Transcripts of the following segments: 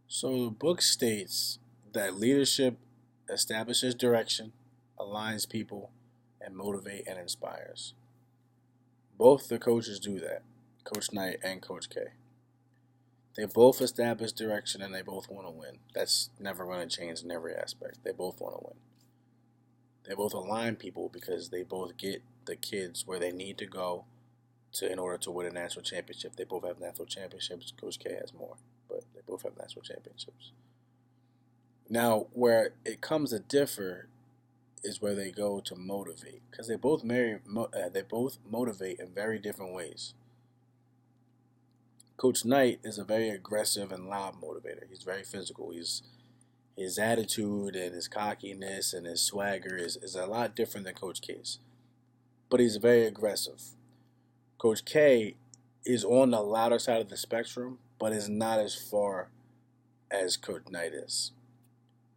So the book states that leadership establishes direction, aligns people, and motivate and inspires. Both the coaches do that, Coach Knight and Coach K. They both establish direction and they both want to win. That's never going to change in every aspect. They both want to win. They both align people because they both get the kids where they need to go to in order to win a national championship. They both have national championships. Coach K has more, but they both have national championships. Now, where it comes to differ is where they go to motivate, because they both motivate in very different ways. Coach Knight is a very aggressive and loud motivator. He's very physical. His attitude and his cockiness and his swagger is a lot different than Coach K's, but he's very aggressive. Coach K is on the louder side of the spectrum, but is not as far as Coach Knight is.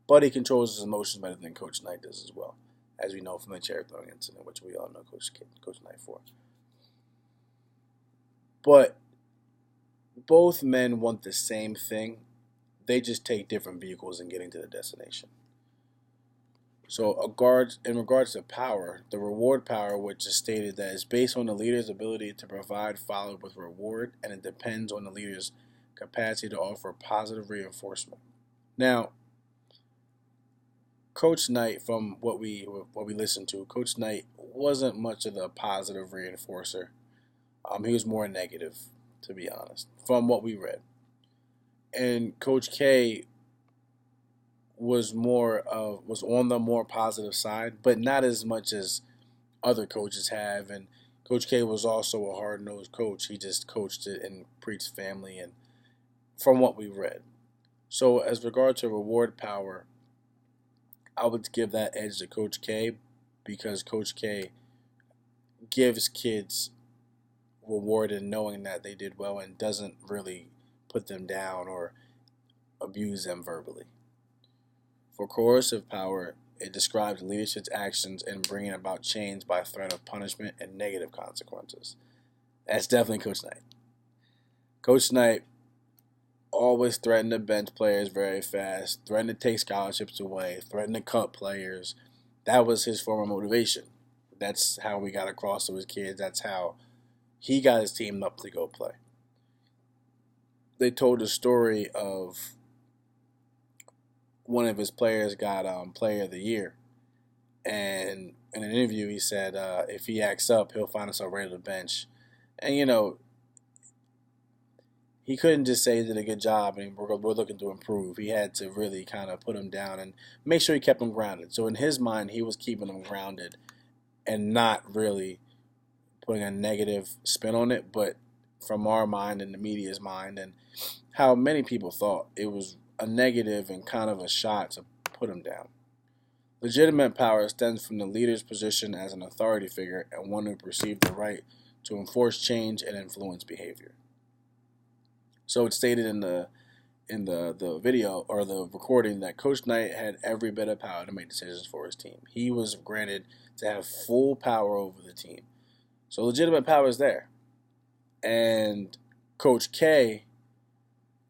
But he controls his emotions better than Coach Knight does as well, as we know from the chair throwing incident, which we all know Coach Knight for. But both men want the same thing. They just take different vehicles in getting to the destination. So, in regards to power, the reward power, which is stated that is based on the leader's ability to provide followed with reward, and it depends on the leader's capacity to offer positive reinforcement. Now, Coach Knight, from what we listened to, Coach Knight wasn't much of the positive reinforcer. He was more negative, to be honest, from what we read. And Coach K was on the more positive side, but not as much as other coaches have. And Coach K was also a hard nosed coach. He just coached it and preached family, and from what we read. So as regard to reward power, I would give that edge to Coach K because Coach K gives kids reward in knowing that they did well and doesn't really put them down or abuse them verbally. For coercive power, it describes leadership's actions in bringing about change by threat of punishment and negative consequences. That's definitely Coach Knight. Coach Knight always threatened to bench players very fast, threatened to take scholarships away, threatened to cut players. That was his form of motivation. That's how we got across to his kids. That's how he got his team up to go play. They told the story of one of his players got Player of the Year, and in an interview he said if he acts up, he'll find himself ready to bench. And he couldn't just say he did a good job and we're looking to improve. He had to really kind of put him down and make sure he kept him grounded. So in his mind, he was keeping him grounded and not really putting a negative spin on it, but from our mind and the media's mind and how many people thought it was a negative and kind of a shot to put him down. Legitimate power stems from the leader's position as an authority figure and one who perceived the right to enforce change and influence behavior. So it's stated in the video or the recording that Coach Knight had every bit of power to make decisions for his team. He was granted to have full power over the team. So legitimate power is there. And Coach K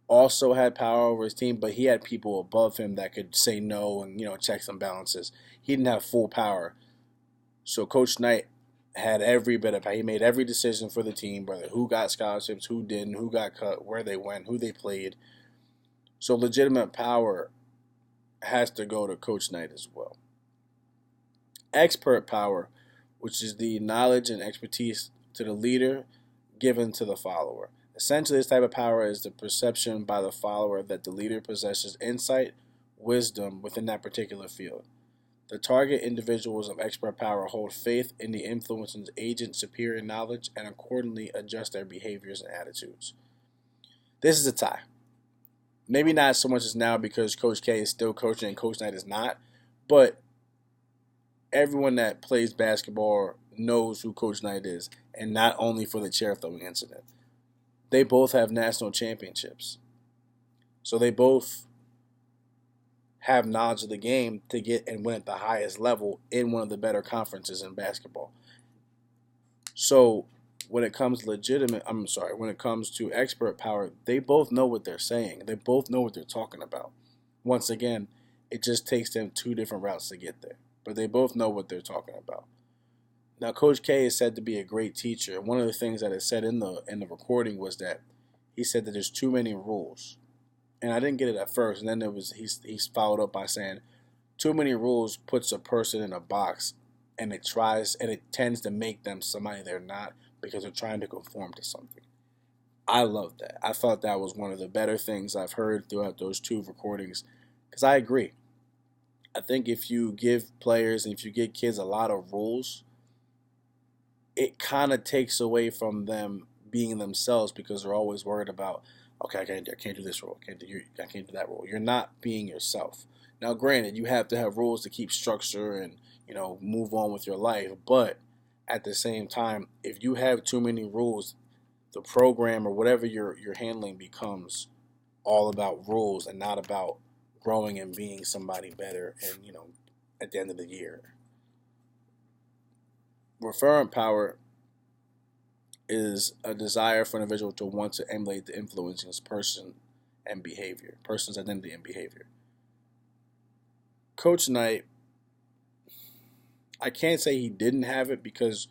also had power over his team, but he had people above him that could say no and, checks and balances. He didn't have full power. So Coach Knight had every bit of power. He made every decision for the team, whether who got scholarships, who didn't, who got cut, where they went, who they played. So legitimate power has to go to Coach Knight as well. Expert power, which is the knowledge and expertise to the leader given to the follower. Essentially, this type of power is the perception by the follower that the leader possesses insight, wisdom within that particular field. The target individuals of expert power hold faith in the influencer's agent's superior knowledge and accordingly adjust their behaviors and attitudes. This is a tie. Maybe not so much as now because Coach K is still coaching and Coach Knight is not, but everyone that plays basketball knows who Coach Knight is, and not only for the chair throwing incident. They both have national championships. So they both have knowledge of the game to get and win at the highest level in one of the better conferences in basketball. So when it comes when it comes to expert power, they both know what they're saying. They both know what they're talking about. Once again, it just takes them two different routes to get there, but they both know what they're talking about. Now, Coach K is said to be a great teacher. One of the things that is said in the recording was that he said that there's too many rules, and I didn't get it at first. And then he's followed up by saying too many rules puts a person in a box, and it tends to make them somebody they're not because they're trying to conform to something. I love that. I thought that was one of the better things I've heard throughout those two recordings because I agree. I think if you give players and if you give kids a lot of rules, it kind of takes away from them being themselves because they're always worried about, okay, I can't do this rule, I can't do that rule. You're not being yourself. Now, granted, you have to have rules to keep structure and move on with your life, but at the same time, if you have too many rules, the program or whatever you're handling becomes all about rules and not about growing and being somebody better. And at the end of the year, referent power is a desire for an individual to want to emulate the influences person's identity and behavior. Coach Knight, I can't say he didn't have it because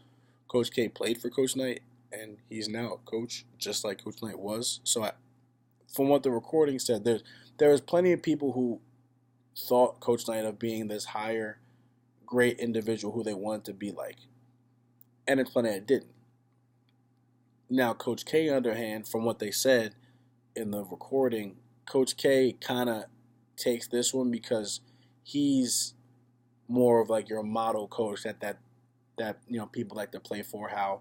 Coach K played for Coach Knight and he's now a coach just like Coach Knight was. So from what the recording said, there was plenty of people who thought Coach Knight of being this higher, great individual who they wanted to be like. And it's plenty that didn't. Now, Coach K, on the other hand, from what they said in the recording, Coach K kind of takes this one because he's more of like your model coach that people like to play for. How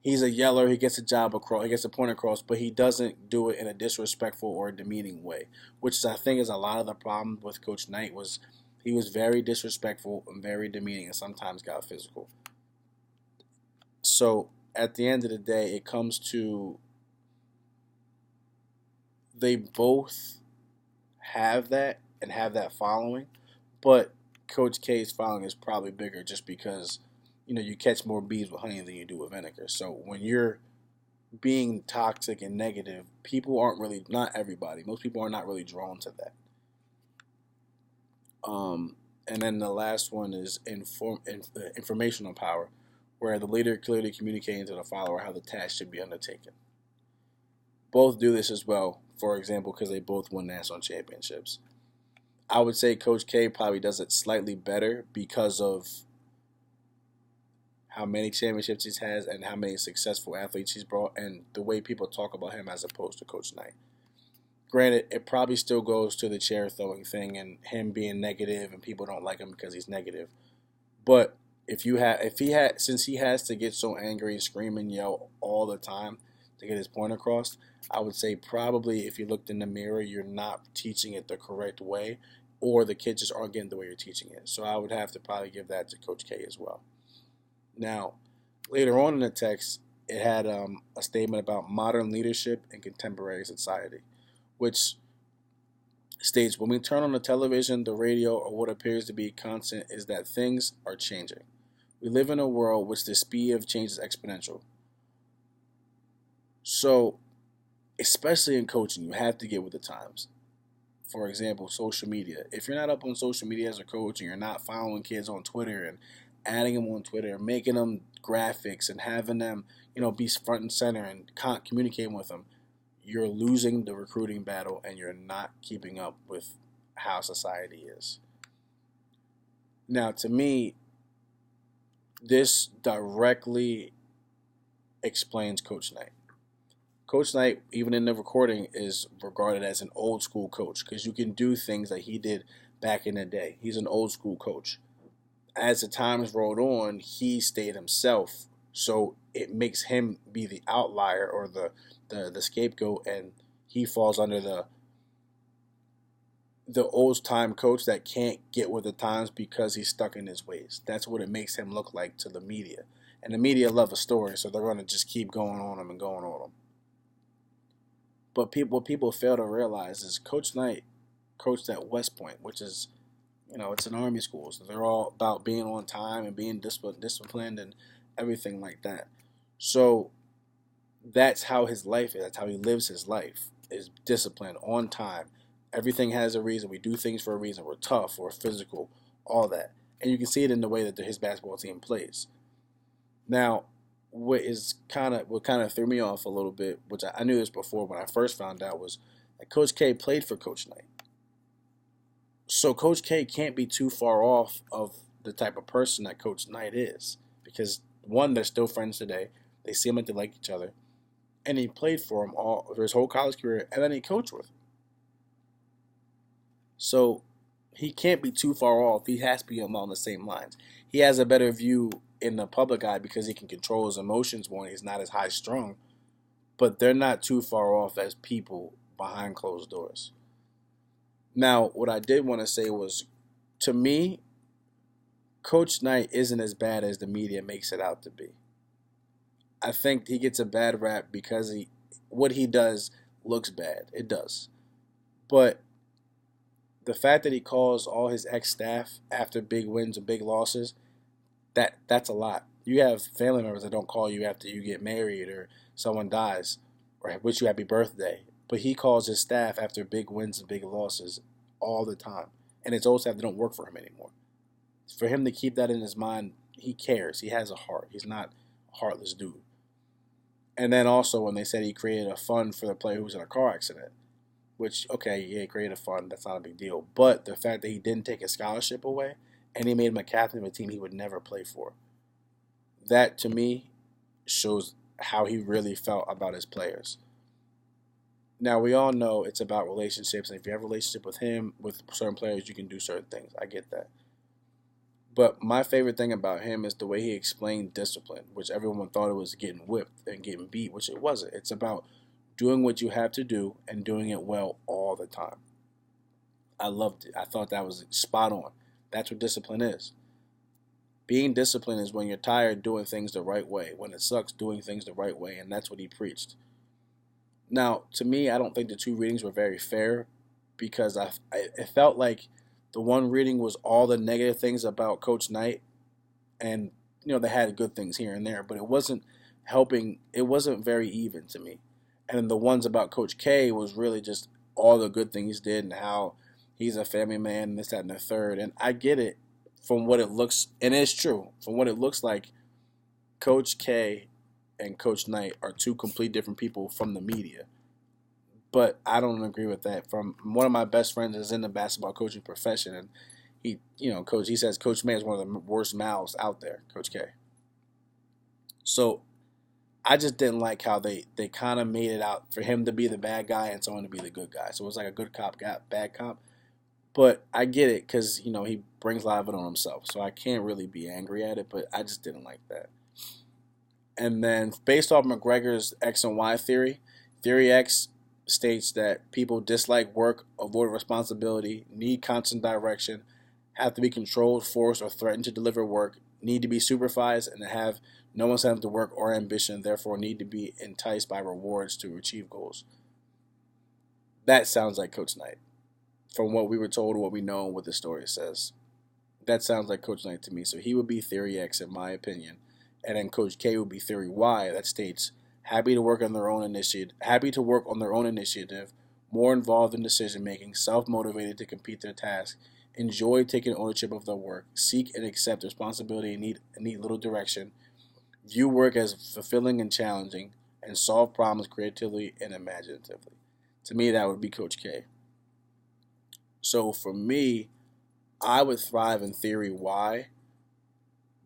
he's a yeller, he gets he gets a point across, but he doesn't do it in a disrespectful or demeaning way, which is, I think, is a lot of the problem with Coach Knight was he was very disrespectful and very demeaning and sometimes got physical. So at the end of the day, it comes to they both have that and have that following, but Coach K's following is probably bigger just because you catch more bees with honey than you do with vinegar. So when you're being toxic and negative, people aren't really, not everybody, most people are not really drawn to that. And then the last one is informational power, where the leader clearly communicating to the follower how the task should be undertaken. Both do this as well, for example, because they both won national championships. I would say Coach K probably does it slightly better because of how many championships he has and how many successful athletes he's brought and the way people talk about him as opposed to Coach Knight. Granted, it probably still goes to the chair throwing thing and him being negative and people don't like him because he's negative. But since he has to get so angry and scream and yell all the time to get his point across, I would say probably if you looked in the mirror, you're not teaching it the correct way, or the kids just aren't getting the way you're teaching it. So I would have to probably give that to Coach K as well. Now, later on in the text, it had a statement about modern leadership in contemporary society, which states, when we turn on the television, the radio, or what appears to be constant is that things are changing. We live in a world which the speed of change is exponential. So, especially in coaching, you have to get with the times. For example, social media. If you're not up on social media as a coach and you're not following kids on Twitter and adding them on Twitter, making them graphics and having them, be front and center and communicating with them, you're losing the recruiting battle and you're not keeping up with how society is. Now, to me, this directly explains Coach Knight. Coach Knight, even in the recording, is regarded as an old school coach because you can do things that he did back in the day. He's an old school coach. As the times rolled on, he stayed himself, so it makes him be the outlier or the scapegoat, and he falls under the old time coach that can't get with the times because he's stuck in his ways. That's what it makes him look like to the media, and the media love a story, so they're going to just keep going on him and going on him. But what people fail to realize is Coach Knight coached at West Point, which is, it's an Army school, so they're all about being on time and being disciplined and everything like that. So that's how his life is. That's how he lives his life. Is disciplined, on time. Everything has a reason. We do things for a reason. We're tough. We're physical. All that, and you can see it in the way that his basketball team plays. Now, what kind of threw me off a little bit, which I knew this before when I first found out, was that Coach K played for Coach Knight. So Coach K can't be too far off of the type of person that Coach Knight is, because one, they're still friends today. They seem like they like each other, and he played for him all for his whole college career, and then he coached with him. So he can't be too far off. He has to be along the same lines. He has a better view in the public eye because he can control his emotions more. He's not as high strung, but they're not too far off as people behind closed doors. Now, what I did want to say was, to me, Coach Knight isn't as bad as the media makes it out to be. I think he gets a bad rap because what he does looks bad. It does. But the fact that he calls all his ex staff after big wins and big losses, that's a lot. You have family members that don't call you after you get married or someone dies or wish you happy birthday. But he calls his staff after big wins and big losses all the time. And it's old staff that don't work for him anymore. For him to keep that in his mind, he cares. He has a heart. He's not a heartless dude. And then also when they said he created a fund for the player who was in a car accident, which, okay, yeah, he created a fund. That's not a big deal. But the fact that he didn't take his scholarship away and he made him a captain of a team he would never play for, that to me shows how he really felt about his players. Now, we all know it's about relationships. And if you have a relationship with him, with certain players, you can do certain things. I get that. But my favorite thing about him is the way he explained discipline, which everyone thought it was getting whipped and getting beat, which it wasn't. It's about doing what you have to do and doing it well all the time. I loved it. I thought that was spot on. That's what discipline is. Being disciplined is when you're tired doing things the right way, when it sucks doing things the right way, and that's what he preached. Now, to me, I don't think the two readings were very fair because it felt like the one reading was all the negative things about Coach Knight, and they had good things here and there, but it wasn't helping. It wasn't very even to me. And the ones about Coach K was really just all the good things he did and how he's a family man and this, that, and the third. And I get it from what it looks, and it's true, from what it looks like, Coach K and Coach Knight are two complete different people from the media. But I don't agree with that. From one of my best friends is in the basketball coaching profession, and he says Coach May is one of the worst mouths out there, Coach K. So I just didn't like how they kind of made it out for him to be the bad guy and someone to be the good guy. So it was like a good cop, bad cop. But I get it because, he brings a lot of it on himself. So I can't really be angry at it, but I just didn't like that. And then based off McGregor's X and Y theory, Theory X states that people dislike work, avoid responsibility, need constant direction, have to be controlled, forced, or threatened to deliver work, need to be supervised, and have no incentive to work or ambition, therefore need to be enticed by rewards to achieve goals. That sounds like Coach Knight. From what we were told, what we know, what the story says. That sounds like Coach Knight to me. So he would be Theory X in my opinion. And then Coach K would be Theory Y that states happy to work on their own initiative, more involved in decision making, self-motivated to complete their task, enjoy taking ownership of their work, seek and accept responsibility and need little direction, view work as fulfilling and challenging, and solve problems creatively and imaginatively. To me, that would be Coach K. So for me, I would thrive in Theory Y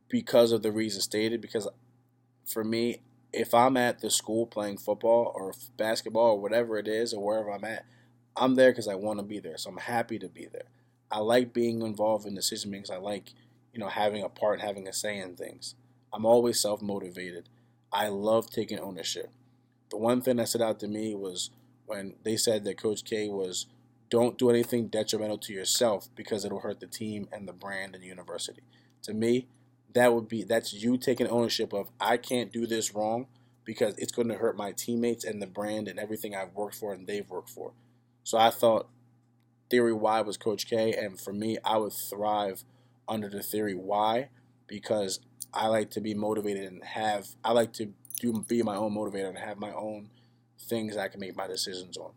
because of the reason stated. Because for me, if I'm at the school playing football or basketball or whatever it is or wherever I'm at, I'm there because I want to be there. So I'm happy to be there. I like being involved in decision making. I like, having a part, having a say in things. I'm always self-motivated. I love taking ownership. The one thing that stood out to me was when they said that Coach K was, don't do anything detrimental to yourself because it'll hurt the team and the brand and the university. To me, that's you taking ownership of, I can't do this wrong because it's going to hurt my teammates and the brand and everything I've worked for and they've worked for. So I thought Theory Y was Coach K, and for me, I would thrive under the Theory Y because I like to be motivated and I like to be my own motivator and have my own things I can make my decisions on.